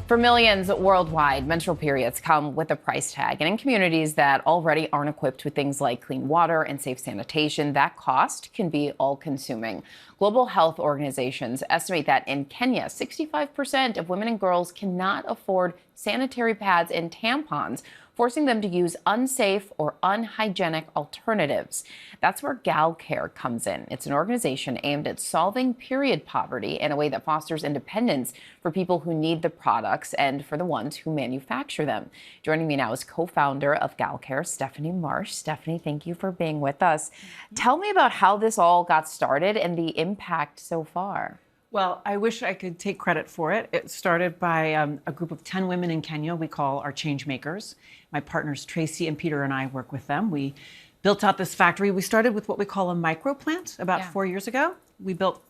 For millions worldwide, menstrual periods come with a price tag. And in communities that already aren't equipped with things like clean water and safe sanitation, that cost can be all-consuming. Global health organizations estimate that in Kenya, 65% of women and girls cannot afford sanitary pads and tampons, forcing them to use unsafe or unhygienic alternatives. That's where Galcare comes in. It's an organization aimed at solving period poverty in a way that fosters independence for people who need the products and for the ones who manufacture them. Joining me now is co-founder of Galcare, Stephanie Marsh. Stephanie, thank you for being with us. Tell me about how this all got started and the impact so far. Well, I wish I could take credit for it. It started by a group of 10 women in Kenya we call our change makers. My partners Tracy and Peter and I work with them. We built out this factory. We started with what we call a micro plant about 4 years ago. We built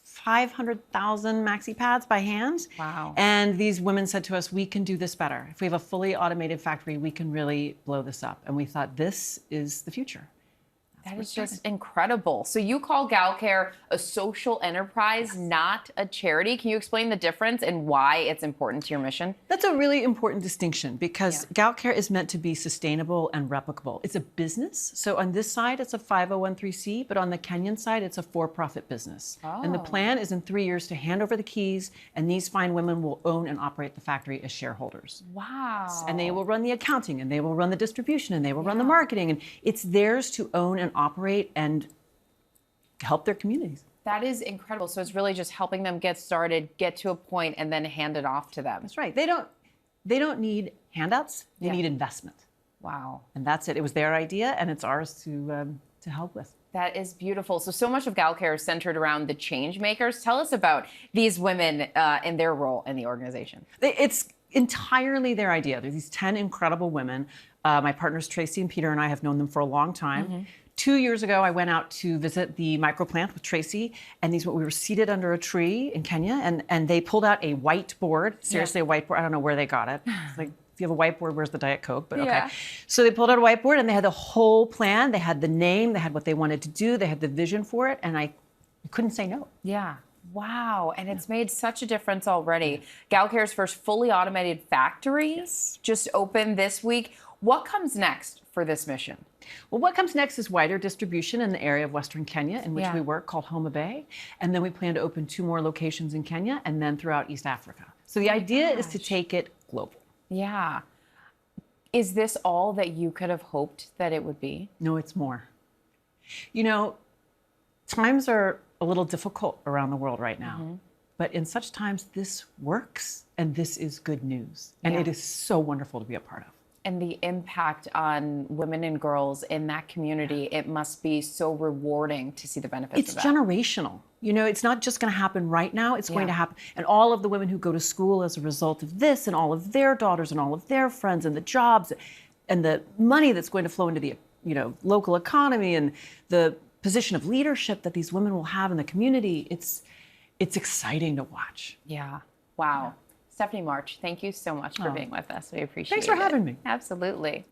500,000 maxi pads by hand. Wow. And these women said to us, we can do this better. If we have a fully automated factory, we can really blow this up. And we thought, this is the future. That is just incredible. So you call Galcare a social enterprise, not a charity. Can you explain the difference and why it's important to your mission? That's a really important distinction because Galcare is meant to be sustainable and replicable. It's a business. So on this side, it's a 501(c), but on the Kenyan side, it's a for-profit business. Oh. And the plan is in 3 years to hand over the keys, and these fine women will own and operate the factory as shareholders. Wow. And they will run the accounting, and they will run the distribution, and they will run the marketing, and it's theirs to own and operate and help their communities. That is incredible. So it's really just helping them get started, get to a point, and then hand it off to them. That's right. They don't need handouts. They need investment. Wow. And that's it. It was their idea, and it's ours to help with. That is beautiful. So much of Galcare is centered around the change makers. Tell us about these women and their role in the organization. It's entirely their idea. There's these 10 incredible women. My partners Tracy and Peter and I have known them for a long time. 2 years ago, I went out to visit the microplant with Tracy, and we were seated under a tree in Kenya, and they pulled out a whiteboard. Seriously, a whiteboard. I don't know where they got it. It's like, if you have a whiteboard, where's the Diet Coke? But okay. So they pulled out a whiteboard, and they had the whole plan. They had the name. They had what they wanted to do. They had the vision for it, and I couldn't say no. Yeah. Wow. And it's made such a difference already. Galcare's first fully automated factory just opened this week. What comes next for this mission? Well, what comes next is wider distribution in the area of Western Kenya in which we work, called Homa Bay. And then we plan to open 2 more locations in Kenya and then throughout East Africa. So the idea is to take it global. Yeah. Is this all that you could have hoped that it would be? No, it's more. You know, times are a little difficult around the world right now. But in such times, this works, and this is good news. And it is so wonderful to be a part of. And the impact on women and girls in that community, it must be so rewarding to see the benefits of that. It's generational. You know, it's not just going to happen right now. It's going to happen. And all of the women who go to school as a result of this, and all of their daughters and all of their friends, and the jobs and the money that's going to flow into the, local economy, and the position of leadership that these women will have in the community. It's exciting to watch. Yeah. Wow. Stephanie Marsh, thank you so much for being with us. We appreciate it. Thanks for having me. Absolutely.